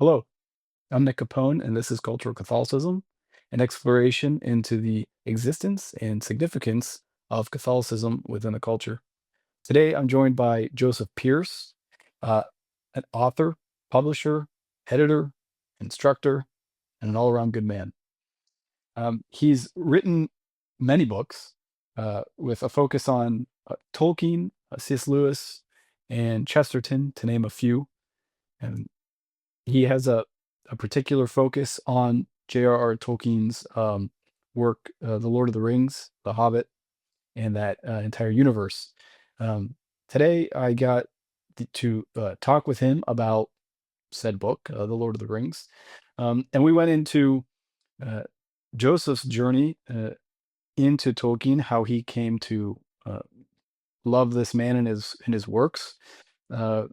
Hello, I'm Nick Capone, and this is Cultural Catholicism, an exploration into the existence and significance of Catholicism within a culture. Today, I'm joined by Joseph Pearce, uh, an author, publisher, editor, instructor, and an all around good man. He's written many books with a focus on Tolkien, C.S. Lewis, and Chesterton, to name a few. And he has a particular focus on J.R.R. Tolkien's work, The Lord of the Rings, The Hobbit, and that entire universe. Um, Today, I got to talk with him about said book, The Lord of the Rings, and we went into uh, Joseph's journey into Tolkien, how he came to love this man and his works. Uh,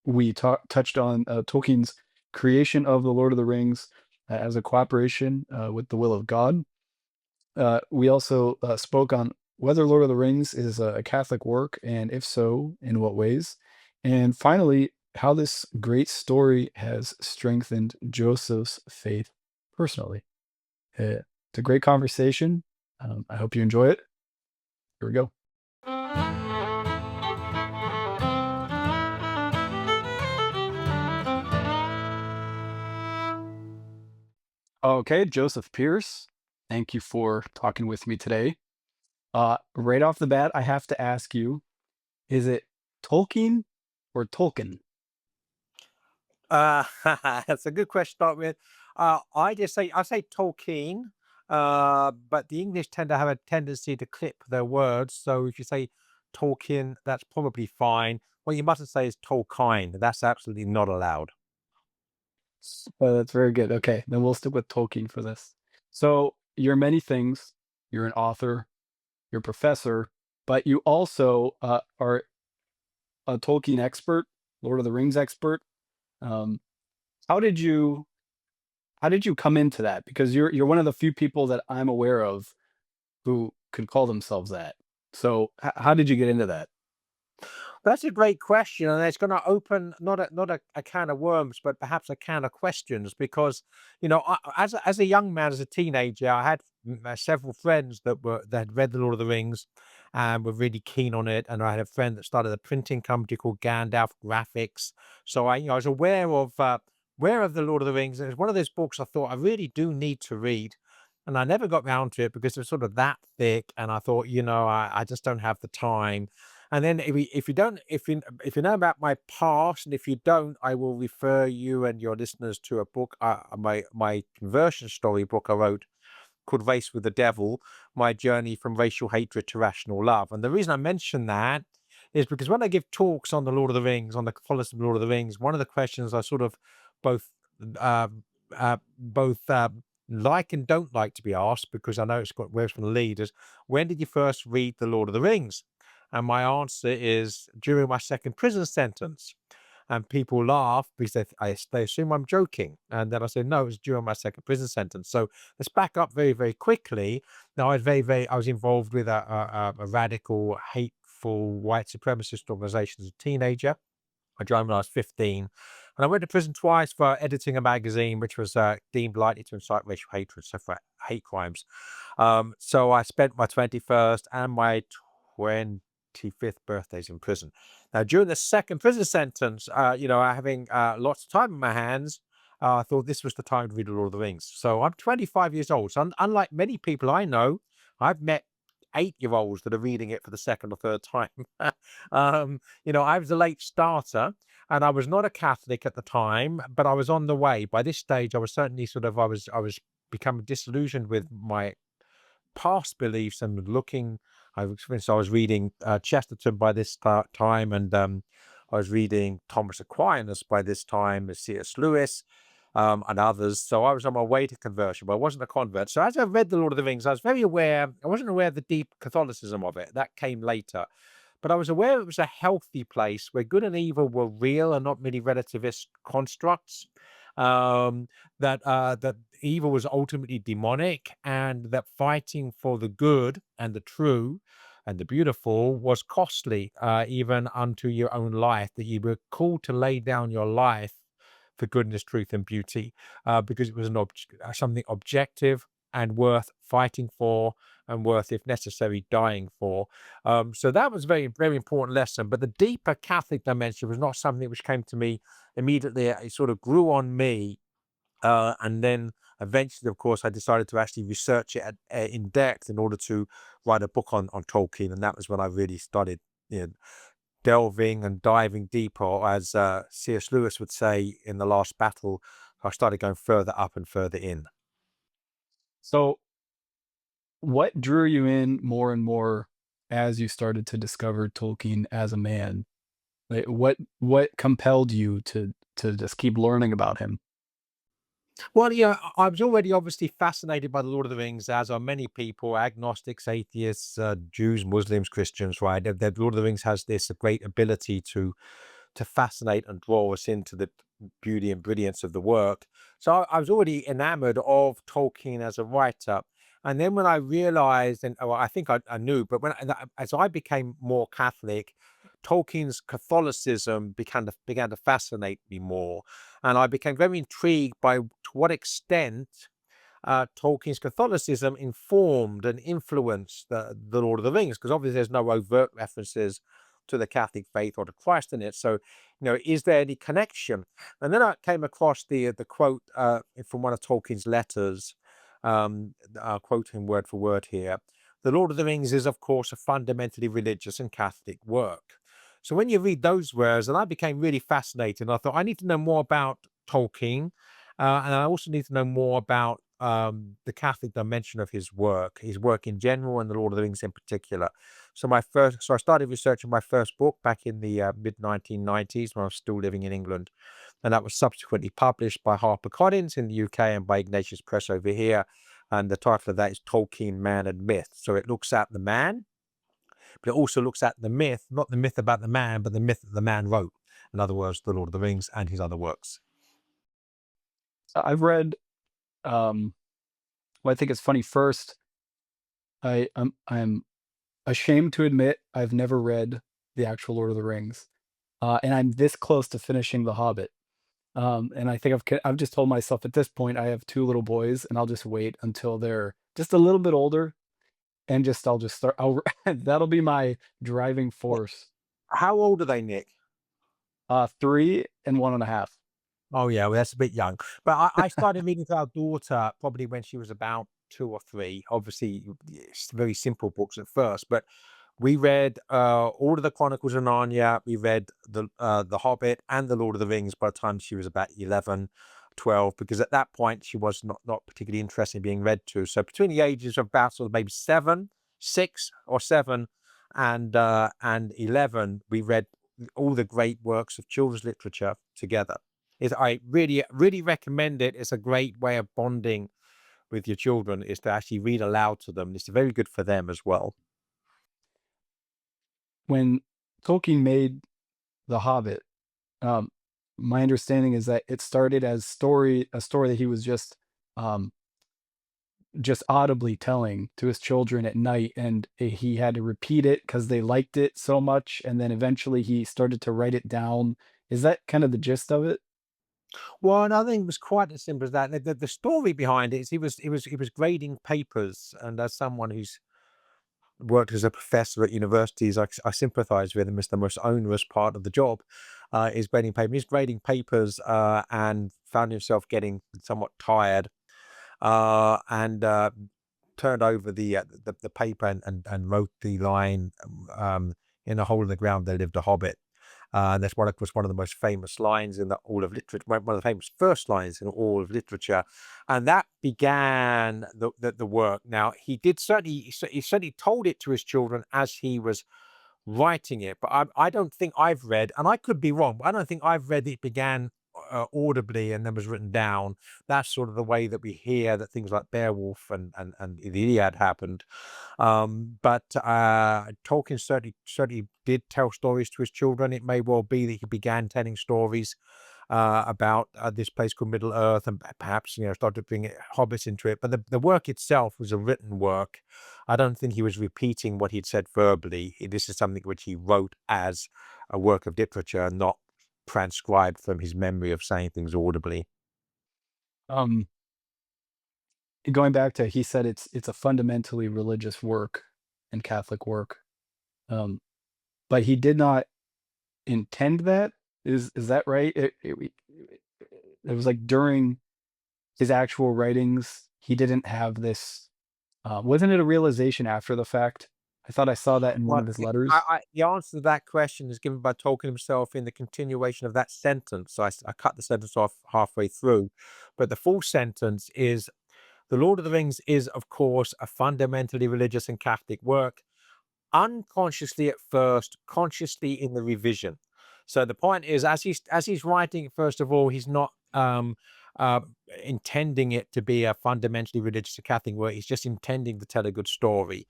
we touched on Tolkien's creation of the Lord of the Rings as a cooperation with the will of God. We also spoke on whether Lord of the Rings is a Catholic work, and if so, in what ways. And finally, how this great story has strengthened Joseph's faith personally. It's a great conversation. I hope you enjoy it. Here we go. Okay, Joseph Pearce, thank you for talking with me today. Right off the bat, I have to ask you, is it Tolkien or Tolkien? Uh, that's a good question to start with. I say Tolkien, but the English tend to have a tendency to clip their words. So if you say Tolkien, that's probably fine. What you mustn't say is Tolkien. That's absolutely not allowed. Oh, that's very good. Okay, then we'll stick with Tolkien for this. So you're many things. You're an author, you're a professor, but you also are a Tolkien expert, Lord of the Rings expert. Um, how did you how did you come into that? Because you're one of the few people that I'm aware of who could call themselves that. So how did you get into that? That's a great question, and it's going to open not a can of worms, but perhaps a can of questions. Because as a young man, as a teenager, I had several friends that had read the Lord of the Rings and were really keen on it. And I had a friend that started a printing company called Gandalf Graphics, so I was aware of the Lord of the Rings. And it was one of those books I thought I really do need to read. And I never got round to it because it was sort of that thick, and I thought, I just don't have the time. And then if you know about my past, and if you don't, I will refer you and your listeners to a book, my conversion story book I wrote called Race with the Devil: My Journey from Racial Hatred to Rational Love. And the reason I mention that is because when I give talks on the Lord of the Rings, on the Catholicism of the Lord of the Rings, one of the questions I sort of both uh, both like and don't like to be asked, because I know it's got where it's going to lead, is when did you first read the Lord of the Rings? And my answer is during my second prison sentence. And people laugh because they assume I'm joking. And then I say, no, it was during my second prison sentence. So let's back up very, very quickly. Now, I was involved with a radical, hateful white supremacist organization as a teenager. I joined when I was 15. And I went to prison twice for editing a magazine which was deemed likely to incite racial hatred, so for hate crimes. So I spent my 21st and my 25th birthdays in prison. Now, during the second prison sentence, having lots of time in my hands, I thought this was the time to read The Lord of the Rings. So I'm 25 years old. So unlike many people I know, I've met 8-year-olds that are reading it for the second or third time. I was a late starter, and I was not a Catholic at the time, but I was on the way. By this stage, I was certainly I was becoming disillusioned with my past beliefs and looking. I was reading Chesterton by this time, and I was reading Thomas Aquinas by this time, as C.S. Lewis, and others. So I was on my way to conversion, but I wasn't a convert. So as I read The Lord of the Rings, I was very aware. I wasn't aware of the deep Catholicism of it. That came later. But I was aware it was a healthy place where good and evil were real and not merely relativist constructs. That evil was ultimately demonic, and that fighting for the good and the true and the beautiful was costly, even unto your own life. That you were called to lay down your life for goodness, truth, and beauty, because it was something objective and worth fighting for, and worth, if necessary, dying for. So that was a very, very important lesson. But the deeper Catholic dimension was not something which came to me immediately. It sort of grew on me, and then eventually, of course, I decided to actually research it in depth in order to write a book on Tolkien, and that was when I really started, you know, delving and diving deeper, or as C.S. Lewis would say in The Last Battle, I started going further up and further in. So, what drew you in more and more as you started to discover Tolkien as a man? Like, what compelled you to just keep learning about him? Well, yeah, I was already obviously fascinated by the Lord of the Rings, as are many people, agnostics, atheists, Jews, Muslims, Christians, right? The Lord of the Rings has this great ability to fascinate and draw us into the beauty and brilliance of the work. So I was already enamored of Tolkien as a writer. And then when I realized, and well, I think I knew, but as I became more Catholic, Tolkien's Catholicism began to fascinate me more. And I became very intrigued by to what extent Tolkien's Catholicism informed and influenced the Lord of the Rings, because obviously there's no overt references to the Catholic faith or to Christ in it. So, is there any connection? And then I came across the quote from one of Tolkien's letters, quoting word for word here. The Lord of the Rings is, of course, a fundamentally religious and Catholic work. So when you read those words, and I became really fascinated, and I thought I need to know more about Tolkien, and I also need to know more about the Catholic dimension of his work in general, and the Lord of the Rings in particular. So I started researching my first book back in the mid 1990s when I was still living in England, and that was subsequently published by HarperCollins in the UK and by Ignatius Press over here. And the title of that is Tolkien, Man and Myth. So it looks at the man, but it also looks at the myth, not the myth about the man, but the myth that the man wrote. In other words, the Lord of the Rings and his other works. I've read, well, I think it's funny. First, I'm ashamed to admit I've never read the actual Lord of the Rings, and I'm this close to finishing The Hobbit. And I think I've just told myself at this point I have 2 little boys, and I'll just wait until they're just a little bit older, and I'll just start. That'll be my driving What? force. How old are they, Nick? 3 and 1.5. Oh, yeah, well, that's a bit young. But I started reading to our daughter probably when she was about 2 or 3. Obviously, it's very simple books at first, but we read all of the Chronicles of Narnia. We read the Hobbit and the Lord of the Rings by the time she was about 11, 12, because at that point she was not particularly interested in being read to. So between the ages of about sort of maybe 7, 6 or 7 and 11, we read all the great works of children's literature together. I really, really recommend it. It's a great way of bonding with your children, is to actually read aloud to them. It's very good for them as well. When Tolkien made The Hobbit, um, my understanding is that it started as a story that he was um, just audibly telling to his children at night, and he had to repeat it because they liked it so much, and then eventually he started to write it down. Is that kind of the gist of it? Well, another thing was quite as simple as that. The story behind it is he was grading papers, and as someone who's worked as a professor at universities, I sympathise with him. It's the most onerous part of the job, is grading papers. He's grading papers, and found himself getting somewhat tired, and turned over the paper, and wrote the line, "In a hole in the ground there lived a hobbit." That's one, of course, one of the most famous lines in all of literature, one of the famous first lines in all of literature, and that began the work. Now he certainly told it to his children as he was writing it, but I don't think I've read, and I could be wrong, but I don't think I've read it began audibly and then was written down. That's sort of the way that we hear that things like Beowulf and the Iliad happened. But Tolkien certainly did tell stories to his children. It may well be that he began telling stories about this place called Middle Earth, and perhaps started bringing hobbits into it. But the work itself was a written work. I don't think he was repeating what he'd said verbally. This is something which he wrote as a work of literature, not transcribed from his memory of saying things audibly. Um, Going back to he said it's a fundamentally religious work and Catholic work, um, but he did not intend that. Is that right? It was like during his actual writings, he didn't have this. Wasn't it a realization after the fact? I thought I saw that in one Well, of his letters. the answer to that question is given by Tolkien himself in the continuation of that sentence. So I cut the sentence off halfway through, but the full sentence is: The Lord of the Rings is, of course, a fundamentally religious and Catholic work, unconsciously at first, consciously in the revision. So the point is, as he's writing it, first of all, he's not uh, intending it to be a fundamentally religious or Catholic work. He's just intending to tell a good story.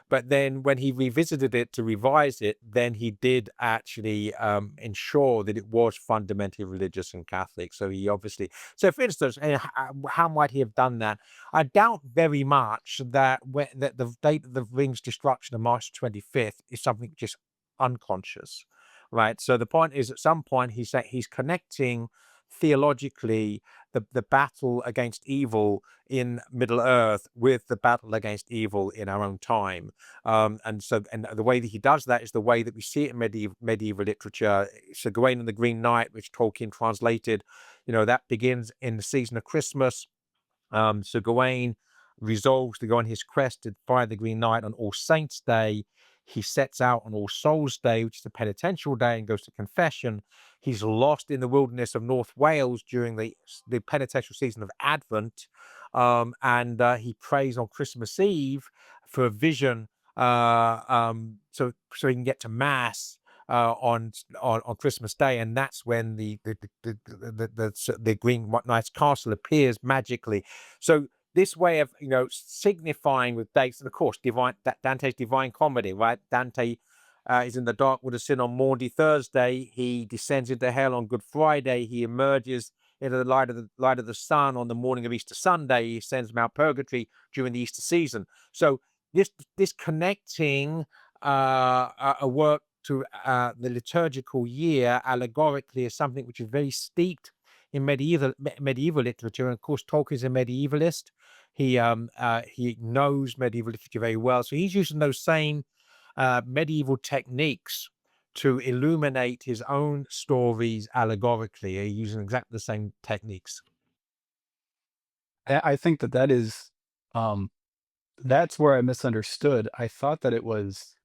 But then when he revisited it to revise it, then he did actually ensure that it was fundamentally religious and Catholic. So he obviously, so for instance, how might he have done that? I doubt very much that the date of the ring's destruction of March 25th is something just unconscious, right? So the point is, at some point, he's connecting theologically the battle against evil in Middle Earth with the battle against evil in our own time. And the way that he does that is the way that we see it in medieval literature. So Gawain and the Green Knight, which Tolkien translated, that begins in the season of Christmas. So Gawain resolves to go on his quest to find the Green Knight on All Saints' Day. He sets out on All Souls' Day, which is a penitential day, and goes to confession. He's lost in the wilderness of North Wales during the penitential season of Advent, and he prays on Christmas Eve for a vision, so he can get to Mass on Christmas Day, and that's when the Green Knight's castle appears magically. So this way of signifying with dates, and of course, Dante's Divine Comedy, right? Dante is in the dark wood of sin on Maundy Thursday. He descends into hell on Good Friday. He emerges into the light of the sun on the morning of Easter Sunday. He ascends Mount Purgatory during the Easter season. So this connecting a work to the liturgical year allegorically is something which is very steeped in medieval literature. And of course, Tolkien's a medievalist. He knows medieval literature very well, so he's using those same medieval techniques to illuminate his own stories allegorically. He's using exactly the same techniques. I think that is, um, that's where I misunderstood. I thought that it was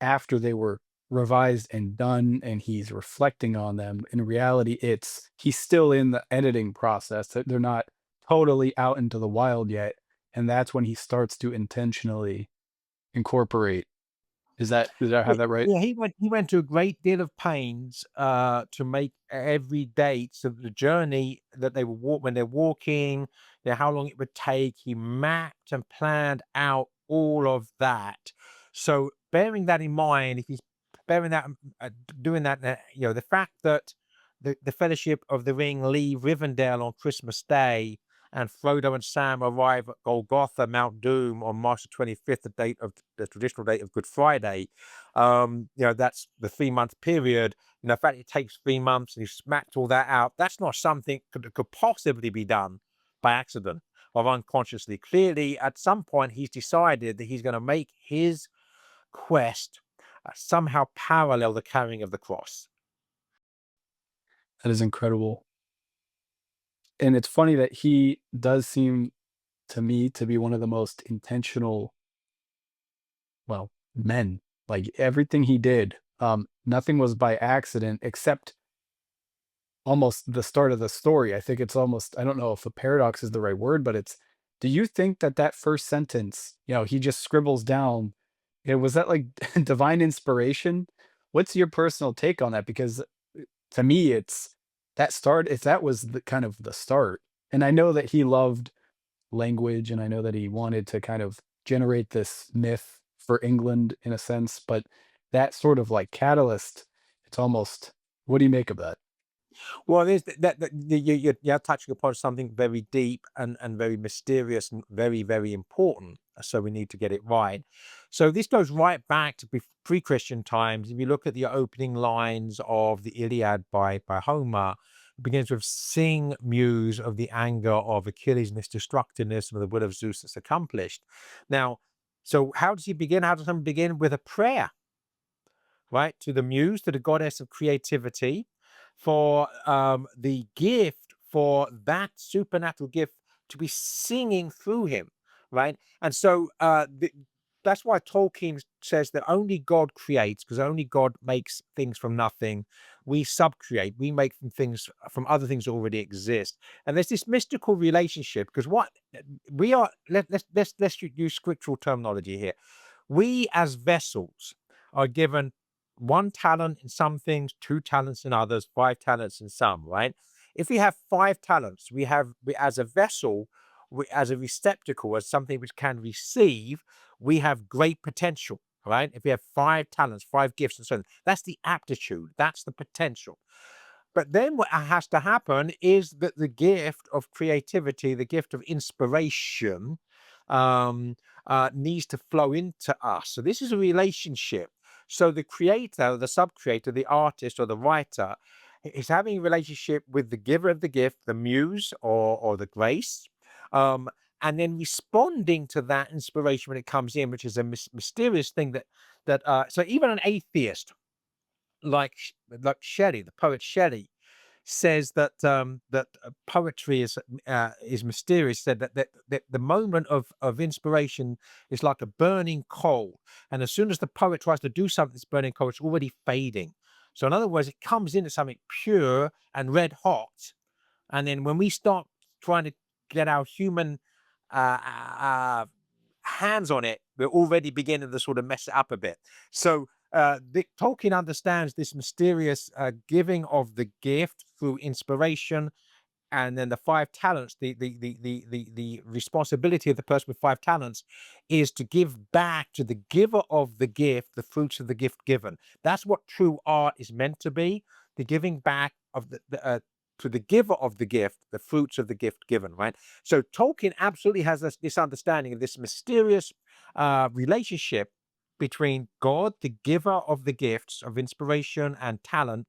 after they were revised and done, and he's reflecting on them. In reality, it's he's still in the editing process. They're not totally out into the wild yet, and that's when he starts to intentionally incorporate. Did I Yeah, have that right? yeah, he went to a great deal of pains to make every date of the journey that they would walk when they're walking, how long it would take. He mapped and planned out all of that. So bearing that in mind, if he's bearing that, doing that, the fact that the Fellowship of the Ring leave Rivendell on Christmas Day, and Frodo and Sam arrive at Golgotha, Mount Doom, on March the 25th, the traditional date of Good Friday. That's the 3 month period. In fact, it takes 3 months, and you smacked all that out. That's not something that could possibly be done by accident or unconsciously. Clearly, at some point, he's decided that he's going to make his quest somehow parallel the carrying of the cross. That is incredible. And it's funny that he does seem to me to be one of the most intentional, well, men. Like everything he did, nothing was by accident except almost the start of the story. I think it's almost, I don't know if a paradox is the right word, but it's, do you think that that first sentence, he just scribbles down, was that like divine inspiration? What's your personal take on that? Because to me, it's that start, if that was the kind of the start. And I know that he loved language, and I know that he wanted to kind of generate this myth for England in a sense, but that sort of like catalyst, it's almost, what do you make of that? Well, there's you're touching upon something very deep and very mysterious and very, very important. so we need to get it right. So this goes right back to pre-Christian times. If you look at the opening lines of the Iliad by Homer, it begins with "Sing, muse, of the anger of Achilles and his destructiveness, and of the will of Zeus that's accomplished." Now, so how does he begin? How does someone begin? With a prayer, right? To the muse, to the goddess of creativity, for the gift, for that supernatural gift to be singing through him, right? And so that's why Tolkien says that only God creates, because only God makes things from nothing. We subcreate, we make from things, from other things that already exist. And there's this mystical relationship, because what we are, let's use scriptural terminology here. We as vessels are given one talent in some things, two talents in others, five talents in some, right? If we have five talents, we as a vessel, as a receptacle, as something which can receive, we have great potential, right? If we have five talents, five gifts, and so on, that's the aptitude, that's the potential. But then what has to happen is that the gift of creativity, the gift of inspiration, um, needs to flow into us. So this is a relationship. So the creator, the sub-creator, the artist or the writer is having a relationship with the giver of the gift, the muse or the grace, um, and then responding to that inspiration when it comes in, which is a mysterious thing so even an atheist like like Shelley, the poet Shelley, says that poetry is mysterious. Said that the moment of inspiration is like a burning coal, and as soon as the poet tries to do something, this burning coal, it's already fading. So in other words, it comes into something pure and red hot, and then when we start trying to get our human uh, uh, hands on it, we're already beginning to sort of mess it up a bit. So Tolkien understands this mysterious giving of the gift through inspiration, and then the five talents, the responsibility of the person with five talents is to give back to the giver of the gift the fruits of the gift given. That's what true art is meant to be, the giving back of to the giver of the gift the fruits of the gift given, right? So Tolkien absolutely has this understanding of this mysterious relationship between God, the giver of the gifts of inspiration and talent,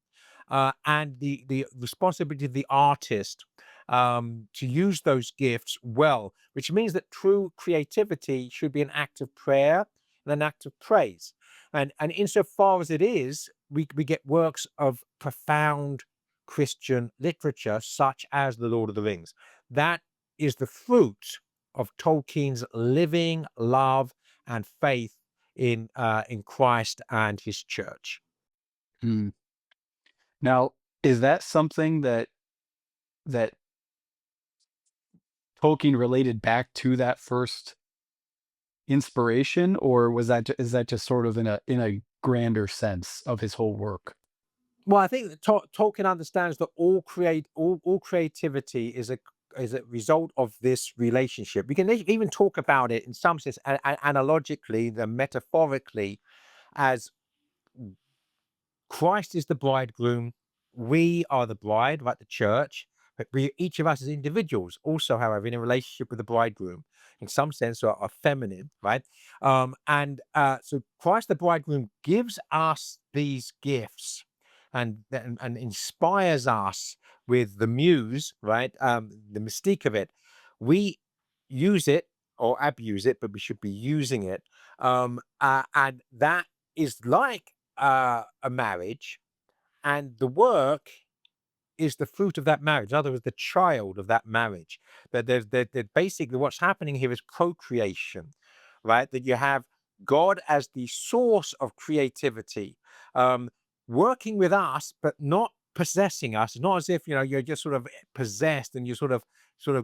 and the responsibility of the artist to use those gifts well, which means that true creativity should be an act of prayer and an act of praise. And insofar as it is, we get works of profound Christian literature, such as The Lord of the Rings. That is the fruit of Tolkien's living love and faith in Christ and his church. Hmm. Now, is that something that Tolkien related back to that first inspiration, or was is that just sort of in a grander sense of his whole work? Well, I think that Tolkien understands that all creativity is a result of this relationship. We can even talk about it in some sense, analogically, the metaphorically, as Christ is the bridegroom. We are the bride, right? The church. But each of us as individuals, also, however, in a relationship with the bridegroom, in some sense, are feminine, right? So Christ the bridegroom gives us these gifts and inspires us with the muse, right? The mystique of it. We use it or abuse it, but we should be using it. And that is like a marriage, and the work is the fruit of that marriage. In other words, the child of that marriage. That basically what's happening here is procreation, right? That you have God as the source of creativity, um, working with us, but not possessing us. It's not as if you're just sort of possessed and you sort of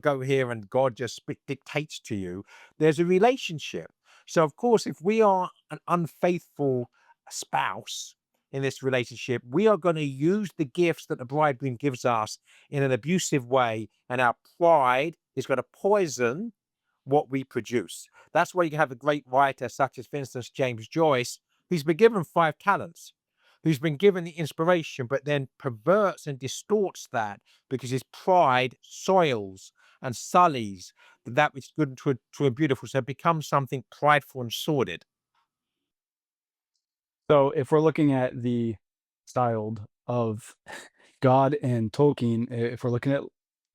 go here and God just dictates to you. There's a relationship. So of course, if we are an unfaithful spouse in this relationship, we are going to use the gifts that the bridegroom gives us in an abusive way, and our pride is going to poison what we produce. That's why you can have a great writer such as, for instance, James Joyce, who's been given five talents, who's been given the inspiration, but then perverts and distorts that because his pride soils and sullies that which is good to a beautiful. So it becomes something prideful and sordid. So if we're looking at the styled of God and Tolkien, if we're looking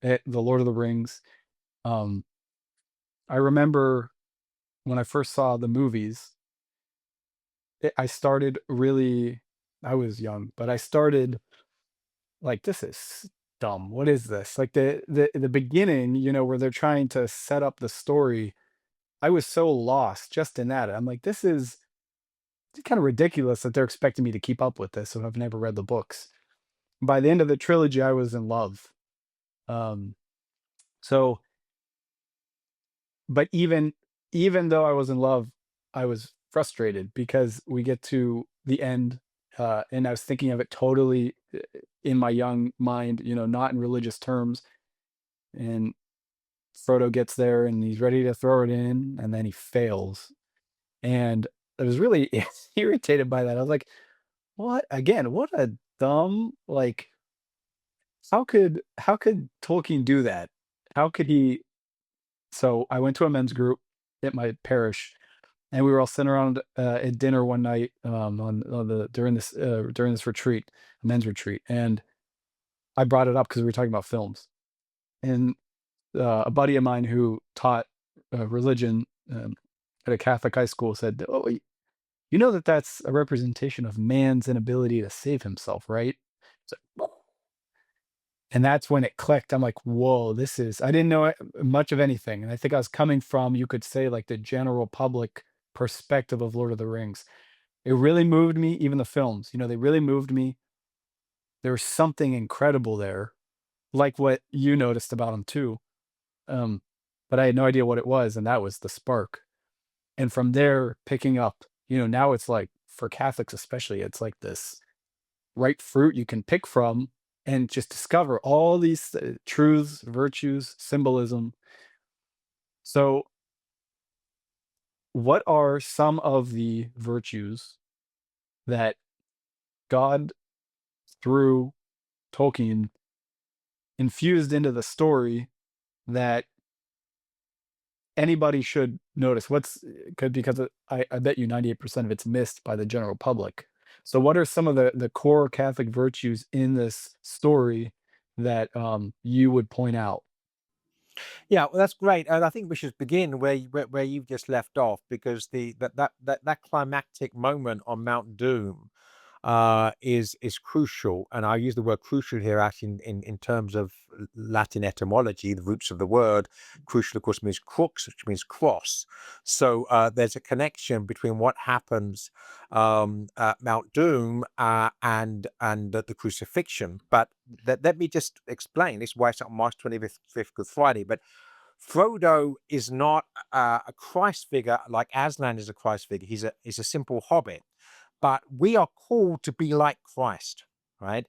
at the Lord of the Rings, um, I remember when I first saw the movies, I started really. I was young, but I started like, "This is dumb. What is this?" Like, the beginning, where they're trying to set up the story, I was so lost just in that. I'm like, "This is kinda ridiculous that they're expecting me to keep up with this if I've never read the books." By the end of the trilogy, I was in love. Um, so but even though I was in love, I was frustrated because we get to the end, and I was thinking of it totally in my young mind, not in religious terms. And Frodo gets there and he's ready to throw it in, and then he fails. And I was really irritated by that. I was like, "What again? What a dumb like. How could Tolkien do that? How could he?" So I went to a men's group at my parish, and we were all sitting around at dinner one night, on the during this retreat, a men's retreat, and I brought it up because we were talking about films, and a buddy of mine who taught religion at a Catholic high school said, "Oh, you know that that's a representation of man's inability to save himself, right?" So, and that's when it clicked. I'm like, "Whoa, this is." I didn't know much of anything, and I think I was coming from, you could say, like the general public perspective of Lord of the Rings. It really moved me, even the films, they really moved me. There was something incredible there, like what you noticed about them too. Um, but I had no idea what it was, and that was the spark. And from there, picking up, now it's like for Catholics especially, it's like this ripe fruit you can pick from and just discover all these truths, virtues, symbolism. So, what are some of the virtues that God, through Tolkien, infused into the story that anybody should notice? What's could because I bet you 98% of it's missed by the general public. So what are some of the core Catholic virtues in this story that you would point out? Yeah, well, that's great, and I think we should begin where you've just left off, because that climactic moment on Mount Doom is crucial, and I use the word crucial here actually in terms of Latin etymology, the roots of the word. Crucial, of course, means crux, which means cross. So there's a connection between what happens at Mount Doom and the crucifixion. But let me just explain. This is why it's on March 25th, Good Friday. But Frodo is not a Christ figure like Aslan is a Christ figure. He's a simple hobbit, but we are called to be like Christ, right?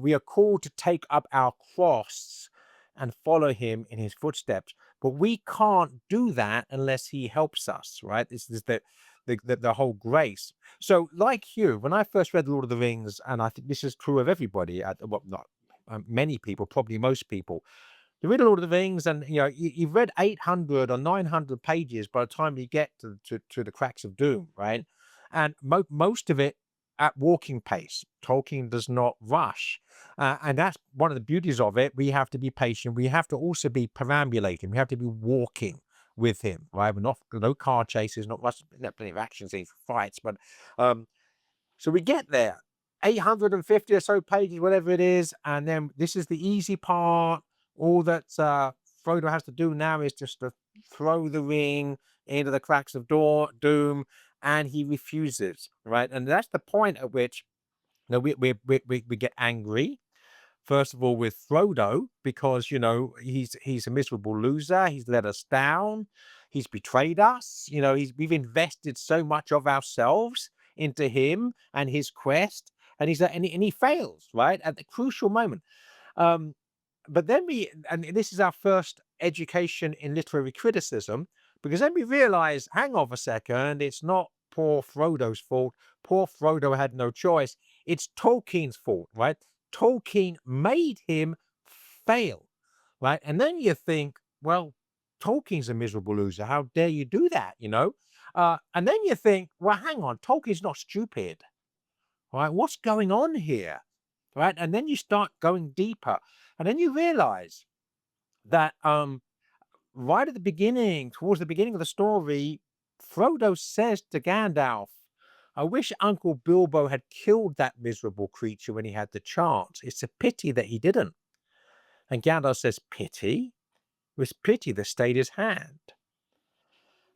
We are called to take up our cross and follow him in his footsteps. But we can't do that unless he helps us, right? This is the whole grace. So, like you, when I first read Lord of the Rings, and I think this is true of everybody, well, not many people, probably most people, you read Lord of the Rings, and you've read 800 or 900 pages by the time you get to the cracks of doom, right? And most of it at walking pace. Tolkien does not rush, and that's one of the beauties of it. We have to be patient. We have to also be perambulating. We have to be walking with him, right? We're not no car chases, not much, plenty of action scenes, fights, but um, so we get there, 850 or so pages, whatever it is, and then this is the easy part. All that Frodo has to do now is just to throw the ring into the cracks of doom, and he refuses, right? And that's the point at which we get angry. First of all, with Frodo, because he's a miserable loser. He's let us down. He's betrayed us. We've invested so much of ourselves into him and his quest, and he fails right at the crucial moment. Um, but then and this is our first education in literary criticism, because then we realize, hang on a second, it's not poor Frodo's fault. Poor Frodo had no choice. It's Tolkien's fault, right? Tolkien made him fail, right? And then you think, well, Tolkien's a miserable loser. How dare you do that? And then you think, well, hang on, Tolkien's not stupid, right? What's going on here, right? And then you start going deeper, and then you realize that right at the beginning, towards the beginning of the story, Frodo says to Gandalf, I wish Uncle Bilbo had killed that miserable creature when he had the chance. It's a pity that he didn't. And Gandalf says, pity? It was pity that stayed his hand.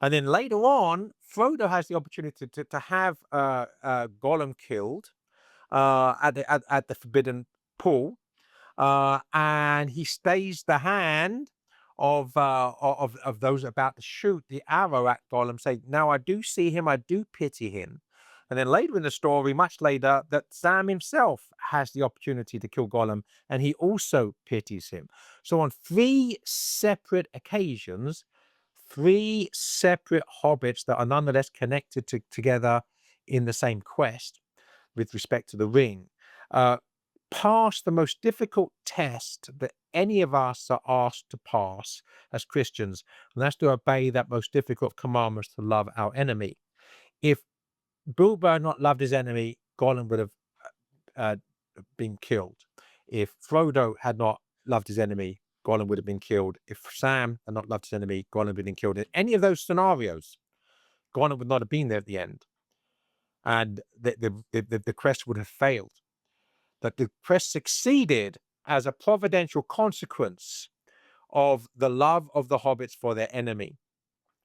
And then later on, Frodo has the opportunity to have Gollum killed at the Forbidden Pool, and he stays the hand of those about to shoot the arrow at Gollum, saying, "Now I do see him, I do pity him." And then later in the story, much later, that Sam himself has the opportunity to kill Gollum, and he also pities him. So on three separate occasions, three separate hobbits that are nonetheless connected together in the same quest with respect to the ring, uh, pass the most difficult test that any of us are asked to pass as Christians, and that's to obey that most difficult commandments to love our enemy. If Bilbo had not loved his enemy, Gollum would have uh, been killed. If Frodo had not loved his enemy, Gollum would have been killed. If Sam had not loved his enemy, Gollum would have been killed. In any of those scenarios, Gollum would not have been there at the end, and the quest would have failed. That the quest succeeded as a providential consequence of the love of the hobbits for their enemy.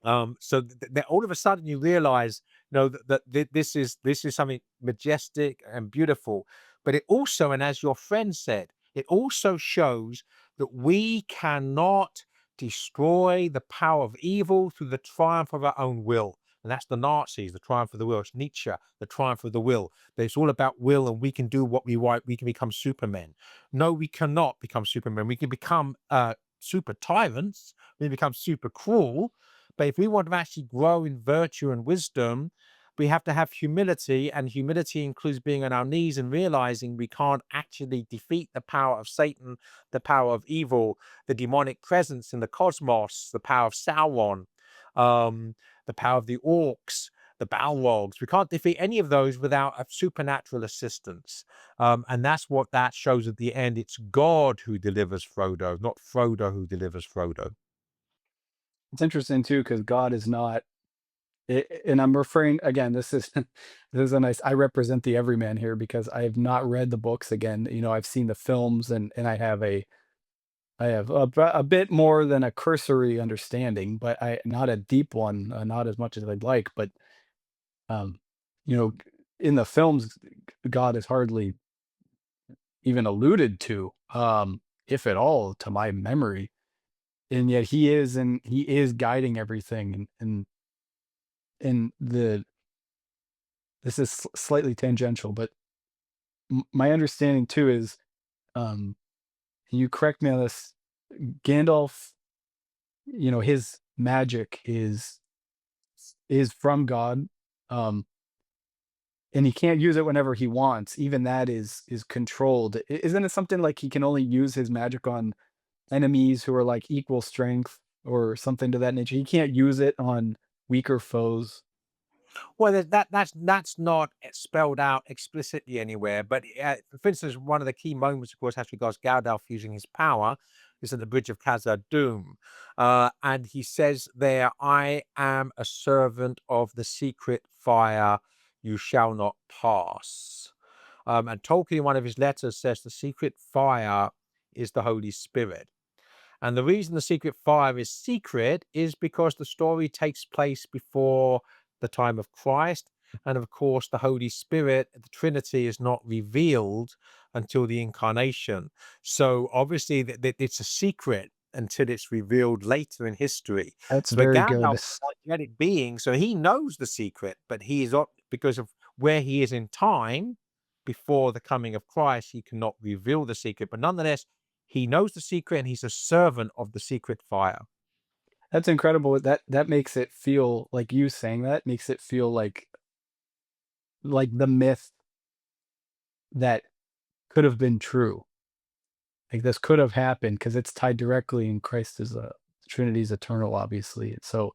So that all of a sudden you realize, this is something majestic and beautiful, but it also, and as your friend said, it also shows that we cannot destroy the power of evil through the triumph of our own will. And that's the Nazis, the triumph of the will. It's Nietzsche, the triumph of the will. That it's all about will, and we can do what we want. We can become supermen. No, we cannot become supermen. We can become super tyrants. We can become super cruel, but if we want to actually grow in virtue and wisdom, we have to have humility, and humility includes being on our knees and realizing we can't actually defeat the power of Satan, the power of evil, the demonic presence in the cosmos, the power of Sauron, um, the power of the orcs, the Balrogs. We can't defeat any of those without a supernatural assistance. And that's what that shows at the end. It's God who delivers Frodo, not Frodo who delivers Frodo. It's interesting too because God is not. And I'm referring again. This is this is a nice. I represent the everyman here because I have not read the books. Again, I've seen the films, and I have a bit more than a cursory understanding, but I not a deep one, not as much as I'd like. But um, you know, in the films, God is hardly even alluded to, if at all, to my memory, and yet he is guiding everything, and this is slightly tangential, but my understanding too is, um, you correct me on this, Gandalf, his magic is from God, um, and he can't use it whenever he wants. Even that is controlled. Isn't it something like he can only use his magic on enemies who are like equal strength or something to that nature? He can't use it on weaker foes. Well, that's not spelled out explicitly anywhere. But for instance, one of the key moments, of course, as regards Gandalf using his power, is at the Bridge of Khazad-dûm, and he says there, "I am a servant of the secret fire; you shall not pass." And Tolkien, in one of his letters, says the secret fire is the Holy Spirit. And the reason the secret fire is secret is because the story takes place before the time of Christ. And of course, the Holy Spirit, the Trinity, is not revealed until the incarnation. So obviously, it's a secret until it's revealed later in history. That's But very good. Gandalf's an angelic being, so he knows the secret, but he is not, because of where he is in time before the coming of Christ, he cannot reveal the secret. But nonetheless, he knows the secret, and he's a servant of the secret fire. That's incredible. That makes it feel like, you saying that makes it feel like the myth that could have been true. Like this could have happened because it's tied directly in Christ as a The Trinity is eternal, obviously. So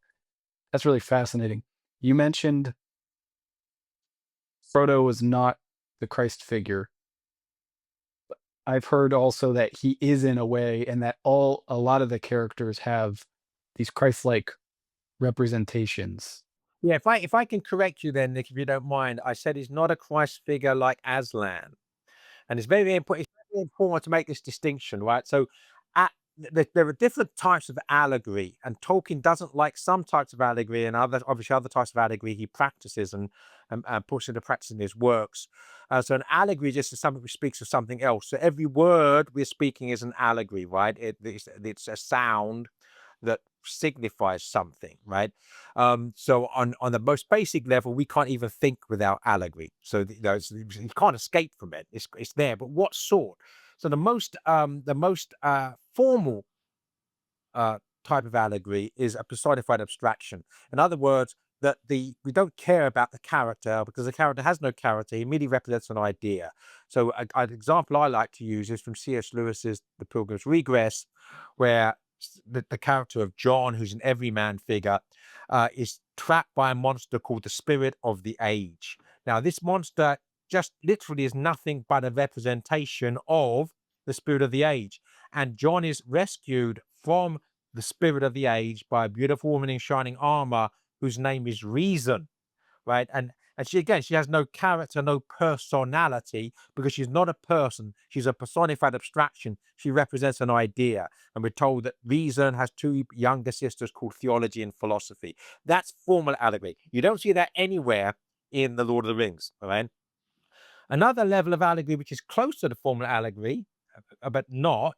that's really fascinating. You mentioned Frodo was not the Christ figure. I've heard also that he is in a way, and that a lot of the characters have these Christ-like representations. Yeah, if I can correct you then, Nick, if you don't mind, I said he's not a Christ figure like Aslan. And it's very important to make this distinction, right? So, there are different types of allegory, and Tolkien doesn't like some types of allegory, and obviously other types of allegory he practices and puts into practice in his works. So, an allegory just is something which speaks of something else. So, every word we're speaking is an allegory, right? It's a sound that signifies something, right? So on the most basic level, we can't even think without allegory. So you can't escape from it. It's there. But what sort? So the most formal type of allegory is a personified abstraction. In other words, that we don't care about the character because the character has no character. He merely represents an idea. So an example I like to use is from C.S. Lewis's The Pilgrim's Regress, where the character of John, who's an everyman figure, is trapped by a monster called the Spirit of the Age. Now, this monster just literally is nothing but a representation of the Spirit of the Age. And John is rescued from the Spirit of the Age by a beautiful woman in shining armor whose name is Reason, right? And she has no character, no personality, because she's not a person. She's a personified abstraction. She represents an idea. And we're told that Reason has two younger sisters called Theology and Philosophy. That's formal allegory. You don't see that anywhere in The Lord of the Rings, all right? Another level of allegory, which is close to the formal allegory, but not,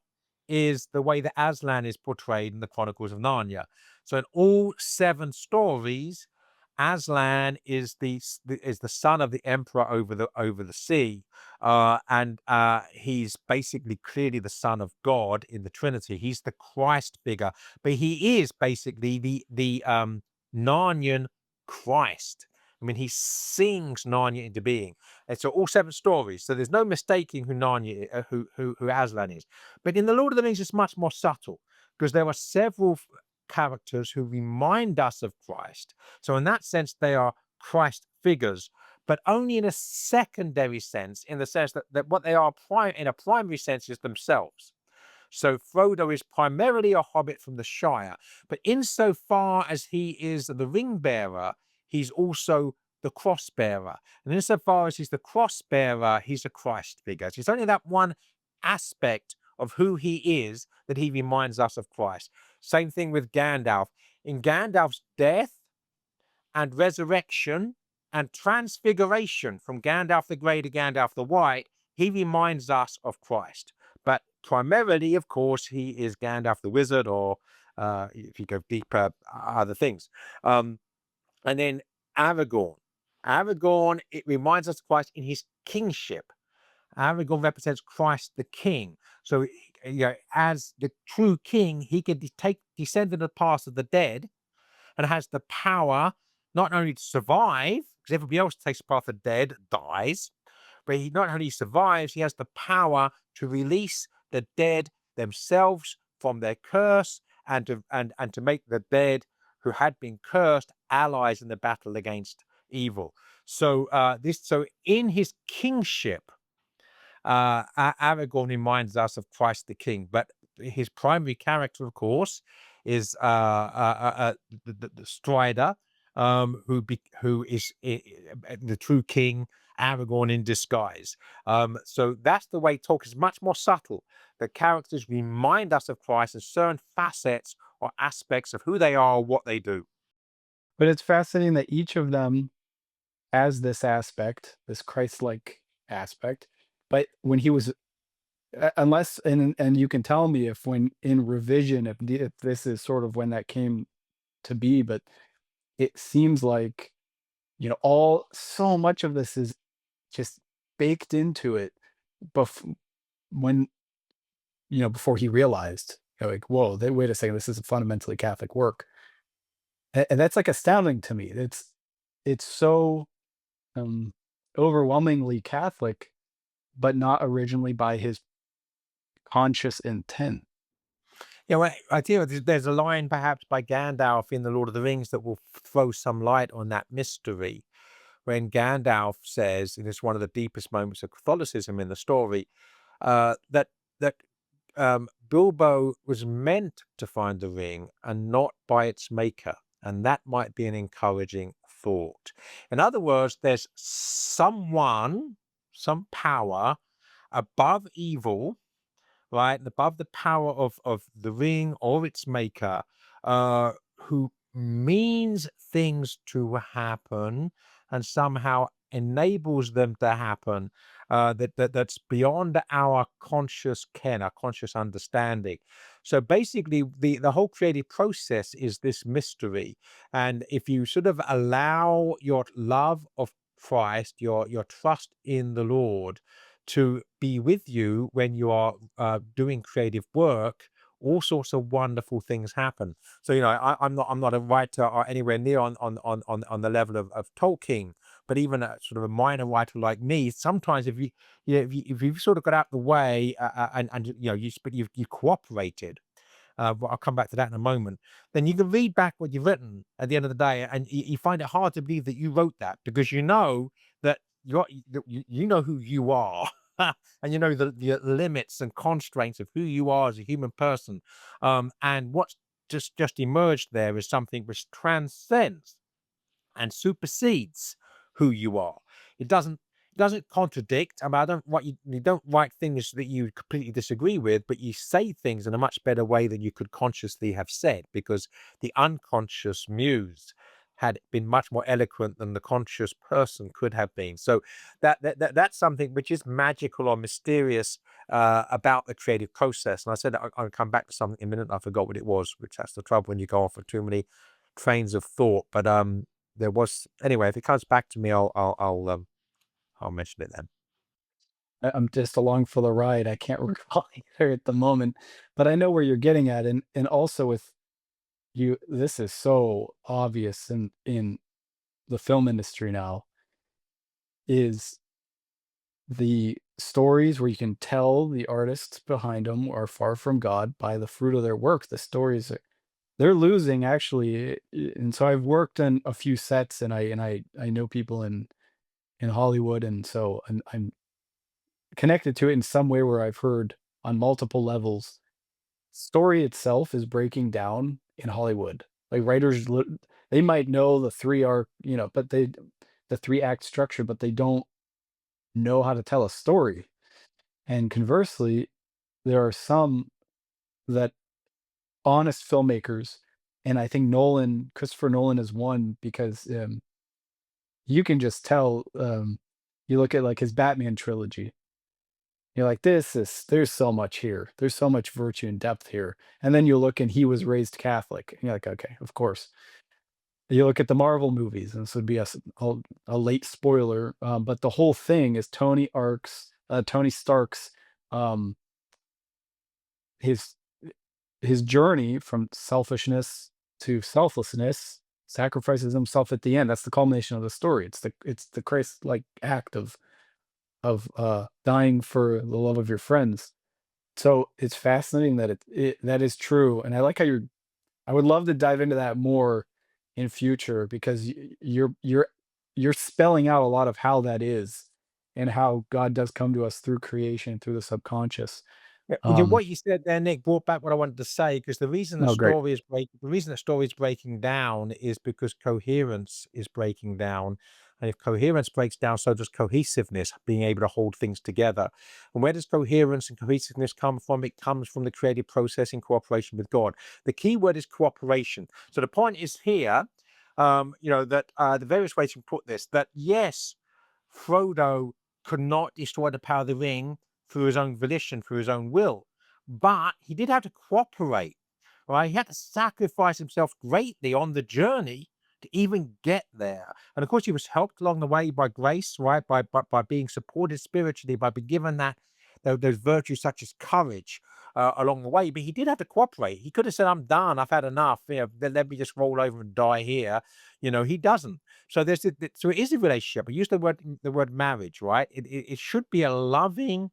is the way that Aslan is portrayed in the Chronicles of Narnia. So in all seven stories, Aslan is the son of the emperor over the sea, and he's basically clearly the son of God in the Trinity. He's the Christ figure, but he is basically the Narnian Christ. I mean, he sings Narnia into being. And so all seven stories. So there's no mistaking who Narnia, who Aslan is. But in the Lord of the Rings, it's much more subtle because there are several characters who remind us of Christ. So in that sense, they are Christ figures, but only in a secondary sense, in the sense that what they are in a primary sense is themselves. So Frodo is primarily a hobbit from the Shire, but insofar as he is the ring bearer, he's also the cross bearer. And insofar as he's the cross bearer, he's a Christ figure. So it's only that one aspect of who he is that he reminds us of Christ. Same thing with Gandalf. In Gandalf's death and resurrection and transfiguration from Gandalf the Grey to Gandalf the White, he reminds us of Christ. But primarily, of course, he is Gandalf the Wizard, or if you go deeper, other things. And then Aragorn. Aragorn, it reminds us of Christ in his kingship. Aragorn represents Christ the King. So, as the true king, he can descend into the past of the dead and has the power not only to survive, because everybody else takes the path of the dead, dies, but he not only survives, he has the power to release the dead themselves from their curse and to make the dead who had been cursed allies in the battle against evil. So in his kingship, Aragorn reminds us of Christ the King, but his primary character, of course, is the Strider, who is the true king, Aragorn in disguise. So that's the way talk is much more subtle. The characters remind us of Christ in certain facets or aspects of who they are or what they do. But it's fascinating that each of them has this aspect, this Christ-like aspect. But when he was, unless, and you can tell me if when in revision, if this is sort of when that came to be, but it seems like, all so much of this is just baked into it bef- when, before he realized, like, whoa, wait a second, this is a fundamentally Catholic work. And that's like astounding to me. It's so um, overwhelmingly Catholic, but not originally by his conscious intent. Yeah, well, I tell you, there's a line perhaps by Gandalf in The Lord of the Rings that will throw some light on that mystery. When Gandalf says, and it's one of the deepest moments of Catholicism in the story, that Bilbo was meant to find the ring and not by its maker, and that might be an encouraging thought. In other words, there's someone, some power above evil, right, and above the power of the ring or its maker, who means things to happen and somehow enables them to happen, that's beyond our conscious ken, our conscious understanding. So basically, the whole creative process is this mystery, and if you sort of allow your love of Christ, your trust in the Lord, to be with you when you are doing creative work, all sorts of wonderful things happen. So I'm not a writer or anywhere near on the level of Tolkien, but even a sort of a minor writer like me, sometimes if you've sort of got out the way, and you cooperated, but I'll come back to that in a moment. Then you can read back what you've written at the end of the day, and you find it hard to believe that you wrote that, because you know that you know who you are, and you know the limits and constraints of who you are as a human person, and what's just emerged there is something which transcends and supersedes who you are. It doesn't contradict. I mean, you don't write things that you completely disagree with, but you say things in a much better way than you could consciously have said, because the unconscious muse had been much more eloquent than the conscious person could have been. So that's something which is magical or mysterious about the creative process. And I said I'll come back to something in a minute. I forgot what it was, which that's the trouble when you go off for too many trains of thought. But there was anyway. If it comes back to me, I'll mention it then. I'm just along for the ride. I can't recall either at the moment, but I know where you're getting at, and also with you, this is so obvious in the film industry now, is the stories where you can tell the artists behind them are far from God by the fruit of their work. The stories they're losing actually, and so I've worked on a few sets, and I know people in Hollywood, and so I'm connected to it in some way where I've heard on multiple levels. Story itself is breaking down in Hollywood. Like they might know the three arc, but the three act structure, but they don't know how to tell a story. And conversely, there are some that honest filmmakers, and I think Christopher Nolan is one because you can just tell. You look at like his Batman trilogy. You're like, there's so much here. There's so much virtue and depth here. And then you look and he was raised Catholic. And you're like, okay, of course. You look at the Marvel movies, and this would be a late spoiler, but the whole thing is Tony Stark's, um, his his journey from selfishness to selflessness, sacrifices himself at the end. That's the culmination of the story. It's the Christ-like act of dying for the love of your friends. So it's fascinating that that is true, and I like how I would love to dive into that more in future because you're spelling out a lot of how that is and how God does come to us through creation, through the subconscious. Yeah, Um, what you said there, Nick, brought back what I wanted to say, because oh, great. the reason that story is breaking down is because coherence is breaking down. And if coherence breaks down, so does cohesiveness, being able to hold things together. And where does coherence and cohesiveness come from? It comes from the creative process in cooperation with God. The key word is cooperation. So the point is here, that the various ways you put this, that yes, Frodo could not destroy the power of the ring through his own volition, through his own will. But he did have to cooperate, right? He had to sacrifice himself greatly on the journey to even get there. And of course, he was helped along the way by grace, right? By being supported spiritually, by being given those virtues such as courage along the way. But he did have to cooperate. He could have said, "I'm done. I've had enough. Let me just roll over and die here." He doesn't. So so it is a relationship. I use the word marriage, right? It should be a loving,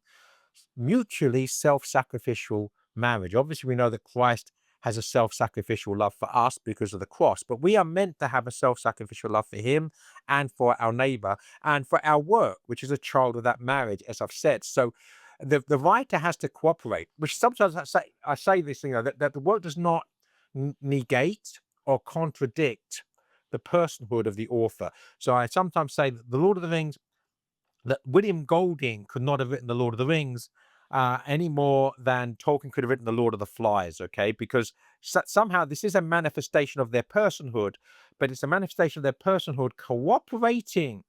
mutually self-sacrificial marriage. Obviously, we know that Christ has a self-sacrificial love for us because of the cross, but we are meant to have a self-sacrificial love for him and for our neighbor and for our work, which is a child of that marriage, as I've said. So the writer has to cooperate, which sometimes I say this, that the work does not negate or contradict the personhood of the author. So I sometimes say that the Lord of the Rings, that William Golding could not have written The Lord of the Rings any more than Tolkien could have written The Lord of the Flies, okay? Because somehow this is a manifestation of their personhood, but it's a manifestation of their personhood cooperating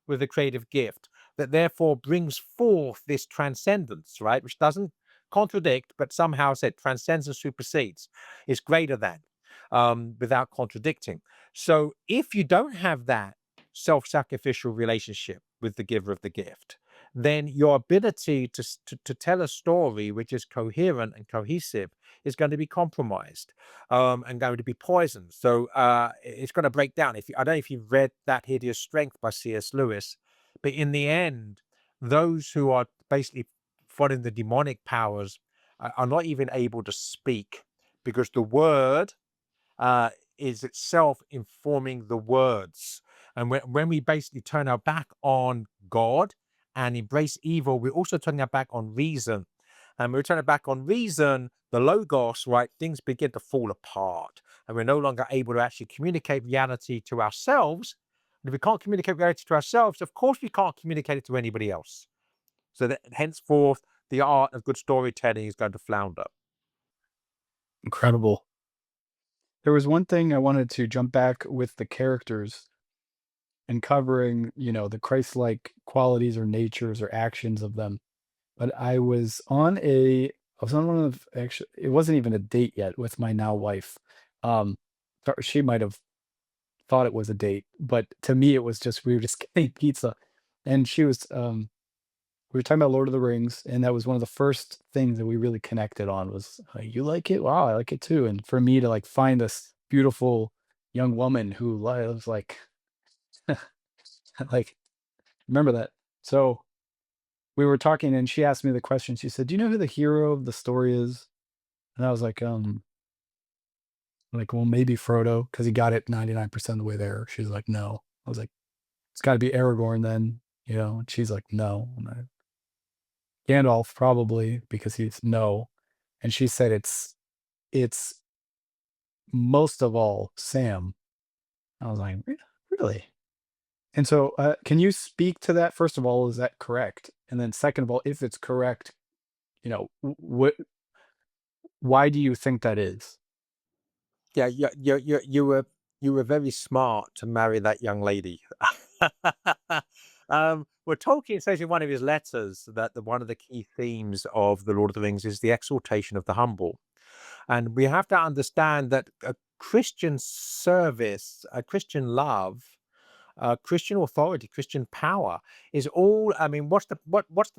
with a creative gift that therefore brings forth this transcendence, right? Which doesn't contradict, but somehow said transcends and supersedes, is greater than, without contradicting. So if you don't have that self-sacrificial relationship with the giver of the gift, then your ability to tell a story which is coherent and cohesive is going to be compromised, and going to be poisoned. So it's going to break down. If you, I don't know if you've read That Hideous Strength by C.S. Lewis, but in the end, those who are basically following the demonic powers are not even able to speak because the word is itself informing the words. And when we basically turn our back on God and embrace evil, we're also turning our back on reason. And we turn our back on reason, the logos, right? Things begin to fall apart, and we're no longer able to actually communicate reality to ourselves. And if we can't communicate reality to ourselves, of course we can't communicate it to anybody else. So that henceforth, the art of good storytelling is going to flounder. Incredible. There was one thing I wanted to jump back with the characters and covering, the Christ-like qualities or natures or actions of them. But I was on one of actually, it wasn't even a date yet with my now wife. Um, she might have thought it was a date, but to me it was just we were just getting pizza, and we were talking about Lord of the Rings, and that was one of the first things that we really connected on was, "You like it? Wow, I like it too." And for me to like find this beautiful young woman who loves like remember that. So we were talking, and she asked me the question. She said, "Do you know who the hero of the story is?" And I was like, well, maybe Frodo because he got it 99% of the way there. She's like, no. I was like, it's got to be Aragorn then, And she's like, no. Gandalf probably because he's no, and she said it's most of all Sam. I was like, Really?" And so, can you speak to that? First of all, is that correct? And then, second of all, if it's correct, what? Why do you think that is? Yeah, you were very smart to marry that young lady. Well, Tolkien says in one of his letters that one of the key themes of the Lord of the Rings is the exaltation of the humble, and we have to understand that a Christian service, a Christian love, Christian authority, Christian power is all. I mean, what's the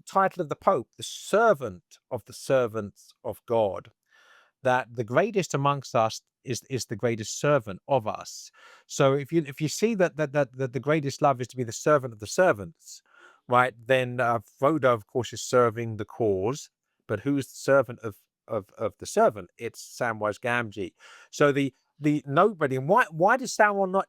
title of the Pope? The servant of the servants of God, that the greatest amongst us is the greatest servant of us. So if you see that the greatest love is to be the servant of the servants, right? Then Frodo, of course, is serving the cause, but who's the servant of the servant? It's Samwise Gamgee. So the nobody. And why does Samwise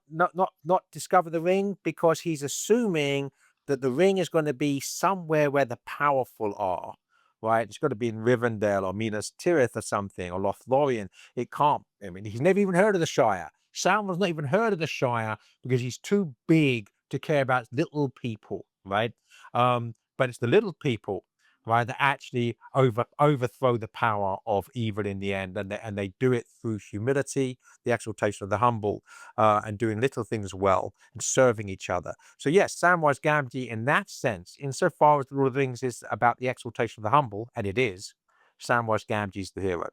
not discover the ring? Because he's assuming that the ring is going to be somewhere where the powerful are, right? It's got to be in Rivendell or Minas Tirith or something, or Lothlorien. It can't. I mean, he's never even heard of the Shire. Sauron's not even heard of the Shire because he's too big to care about little people, right? But it's the little people, right, that actually overthrow the power of evil in the end, and they do it through humility, the exaltation of the humble, and doing little things well and serving each other. So yes, Samwise Gamgee, in that sense, insofar as the Lord of the Rings is about the exaltation of the humble, and it is, Samwise Gamgee's the hero.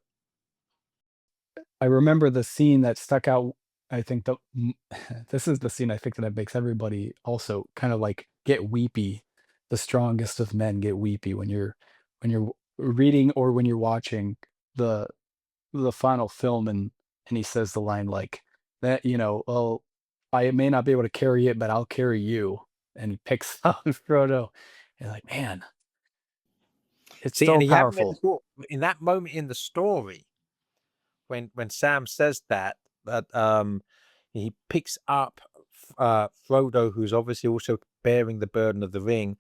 I remember the scene that stuck out. I think this is the scene I think that makes everybody also kind of like get weepy. The strongest of men get weepy when you're reading or when you're watching the the final film, and he says the line like that, well, I may not be able to carry it, but I'll carry you. And he picks up Frodo. And like, man, It's See, and so you haven't read the powerful. book. In that moment in the story, when Sam says that, he picks up Frodo, who's obviously also bearing the burden of the ring,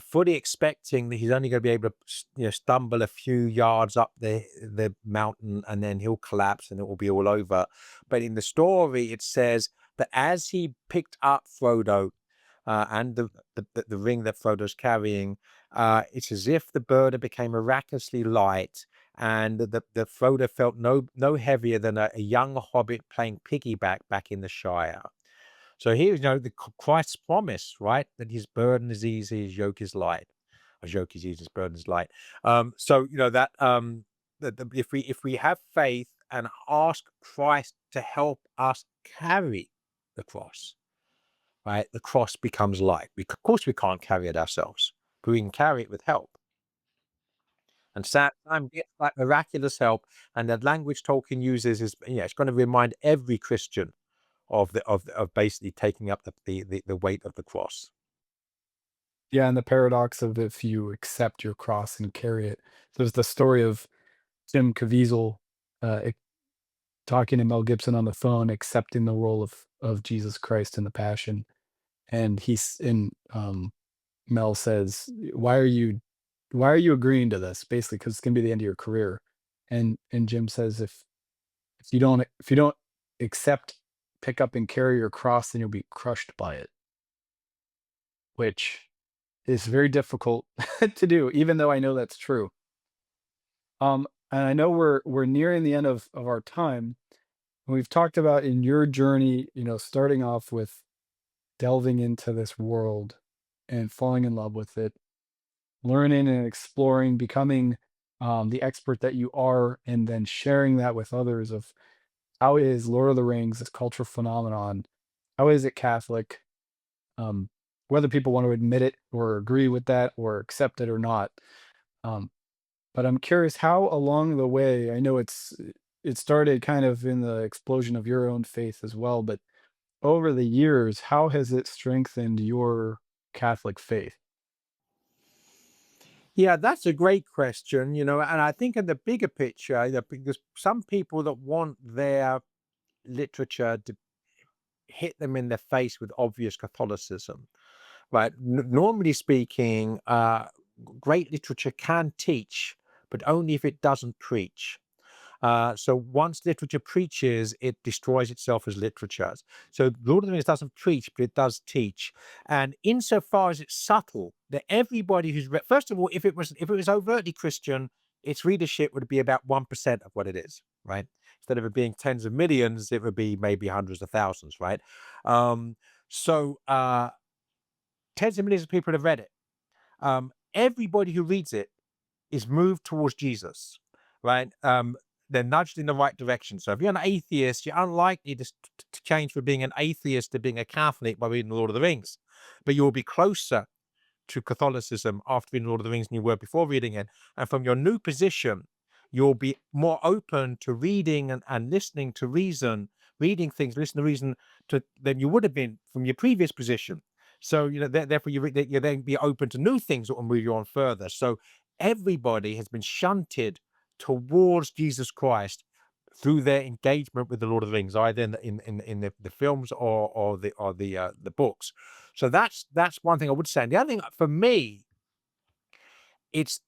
fully expecting that he's only going to be able to, stumble a few yards up the mountain, and then he'll collapse and it will be all over. But in the story, it says that as he picked up Frodo, and the ring that Frodo's carrying, it's as if the burden became miraculously light, and the Frodo felt no heavier than a young hobbit playing piggyback back in the Shire. So here, the Christ's promise, right, that his burden is easy, his yoke is light. His yoke is easy, his burden is light. So that if we have faith and ask Christ to help us carry the cross, right, the cross becomes light. Of course, we can't carry it ourselves, but we can carry it with help. And Sam gets that miraculous help, and the language Tolkien uses is, it's going to remind every Christian of basically taking up the weight of the cross. Yeah, and the paradox of if you accept your cross and carry it. There's the story of Jim Caviezel, talking to Mel Gibson on the phone, accepting the role of Jesus Christ in the Passion, and Mel says, why are you agreeing to this?" Basically, because it's gonna be the end of your career, and Jim says, if you don't accept, pick up, and carry your cross, then you'll be crushed by it," which is very difficult to do, even though I know that's true. And I know we're nearing the end of our time. We've talked about in your journey, starting off with delving into this world and falling in love with it, learning and exploring, becoming the expert that you are, and then sharing that with others of how is Lord of the Rings, this cultural phenomenon, how is it Catholic, um, whether people want to admit it or agree with that or accept it or not. Um, but I'm curious how along the way, I know it started kind of in the explosion of your own faith as well, but over the years, how has it strengthened your Catholic faith? Yeah, that's a great question, and I think in the bigger picture, because some people that want their literature to hit them in the face with obvious Catholicism, right? Normally speaking, great literature can teach, but only if it doesn't preach. So once literature preaches, it destroys itself as literature. So Lord of the Rings doesn't preach, but it does teach. And insofar as it's subtle, that everybody who's read, first of all, if it was overtly Christian, its readership would be about 1% of what it is, right? Instead of it being tens of millions, it would be maybe hundreds of thousands, right? Um, so tens of millions of people have read it. Everybody who reads it is moved towards Jesus, right? They're nudged in the right direction. So if you're an atheist, you're unlikely to change from being an atheist to being a Catholic by reading the Lord of the Rings, but you'll be closer to Catholicism after reading Lord of the Rings than you were before reading it. And from your new position, you'll be more open to reading and listening to reason, reading things, listen to reason than you would have been from your previous position. So, therefore, you then be open to new things that will move you on further. So, everybody has been shunted towards Jesus Christ through their engagement with the Lord of the Rings, either in the films or the books. So that's one thing I would say. And the other thing for me, it's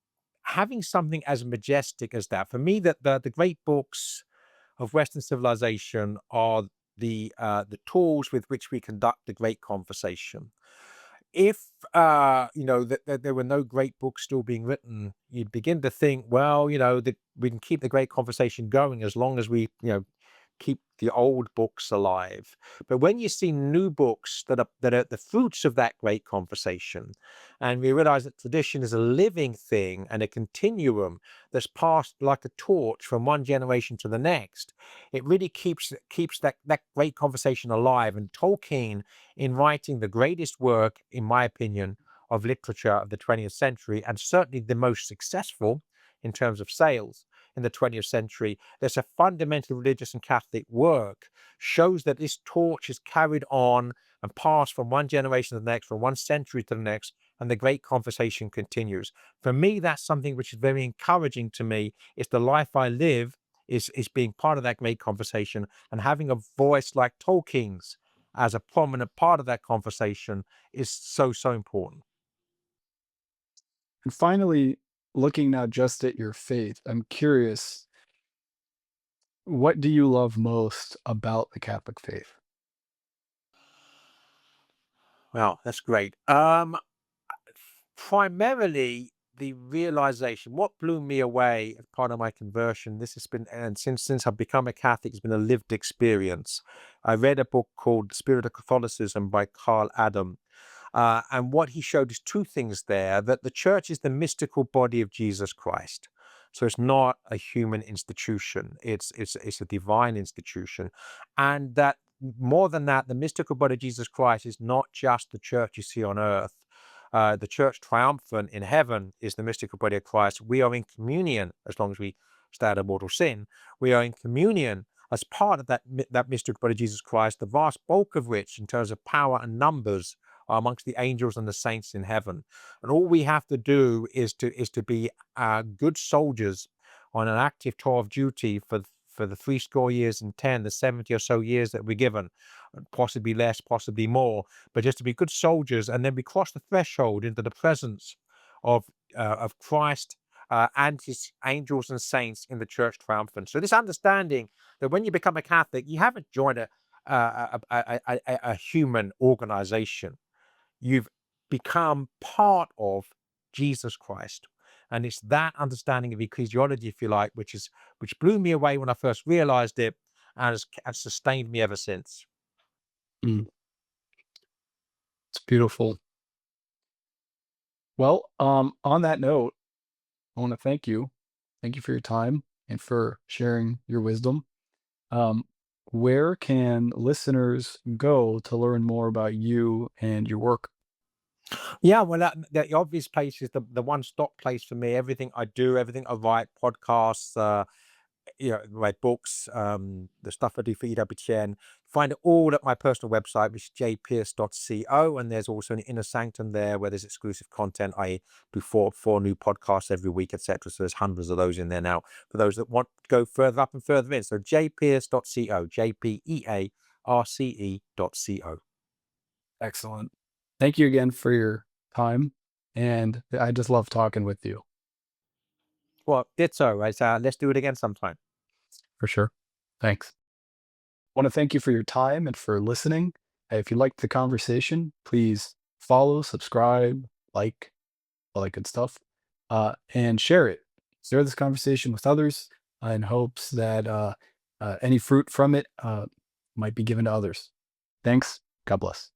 having something as majestic as that. For me, that the great books of Western civilization are the tools with which we conduct the great conversation. If that there were no great books still being written, you'd begin to think, well, that we can keep the great conversation going as long as we, keep the old books alive. But when you see new books that are the fruits of that great conversation, and we realize that tradition is a living thing and a continuum that's passed like a torch from one generation to the next, it really keeps that great conversation alive. And Tolkien, in writing the greatest work, in my opinion, of literature of the 20th century, and certainly the most successful in terms of sales in the 20th century, there's a fundamental religious and Catholic work, shows that this torch is carried on and passed from one generation to the next, from one century to the next, and the great conversation continues. For me, that's something which is very encouraging to me. It's the life I live is being part of that great conversation and having a voice like Tolkien's as a prominent part of that conversation is so, so important. And finally, looking now just at your faith, I'm curious, what do you love most about the Catholic faith? Wow, that's great. Primarily the realization, what blew me away as part of my conversion, this has been, and since I've become a Catholic, it's been a lived experience. I read a book called Spirit of Catholicism by Carl Adam. And what he showed is two things there: that the church is the mystical body of Jesus Christ. So it's not a human institution, it's a divine institution. And that more than that, the mystical body of Jesus Christ is not just the church you see on earth. The church triumphant in heaven is the mystical body of Christ. We are in communion as long as we stay out of mortal sin. We are in communion as part of that mystical body of Jesus Christ, the vast bulk of which, in terms of power and numbers, are amongst the angels and the saints in heaven. And all we have to do is to be good soldiers on an active tour of duty for the 70 years and 10, the 70 or so years that we're given, possibly less, possibly more, but just to be good soldiers, and then we cross the threshold into the presence of Christ and his angels and saints in the church triumphant. So this understanding that when you become a Catholic, you haven't joined a human organization. You've become part of Jesus Christ. And it's that understanding of ecclesiology, if you like, which blew me away when I first realized it, and has sustained me ever since. Mm, it's beautiful. Well, on that note, I want to thank you. Thank you for your time and for sharing your wisdom. Um, where can listeners go to learn more about you and your work? Yeah, well, the obvious place is the one-stop place for me. Everything I do, everything I write, podcasts, write books, the stuff I do for EWTN. Find it all at my personal website, which is jpierce.co. And there's also an inner sanctum there where there's exclusive content. I do four new podcasts every week, etc. So there's hundreds of those in there now for those that want to go further up and further in. So jpierce.co, jpearce.co. Excellent. Thank you again for your time. And I just love talking with you Well, ditto, right? So let's do it again sometime. for sure. Thanks. Want to thank you for your time and for listening. If you liked the conversation, please follow, subscribe, like, all that good stuff, and share it. Share this conversation with others in hopes that any fruit from it might be given to others. Thanks. God bless.